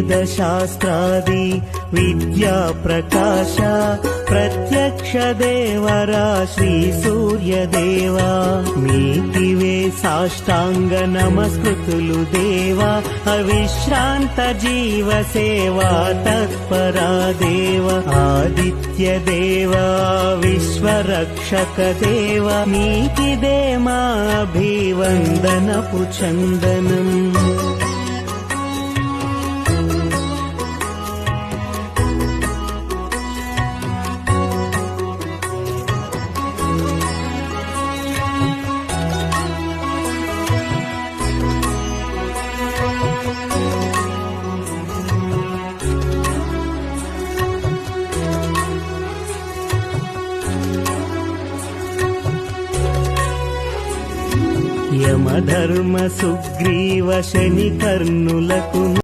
वेदशास्त्रादि विद्या प्रकाश प्रत्यक्ष देवरा श्री सूर्यदेवा मीतिवे साष्टांग नमस्कृतुलु देवा अविश्रांत जीव सेवा तत्परा देव आदित्य देवा विश्वरक्षक देवा नीतिदे मा अभिवंदनपु चंदनम् యమధర్మ సుగ్రీవ శని కర్ణులకు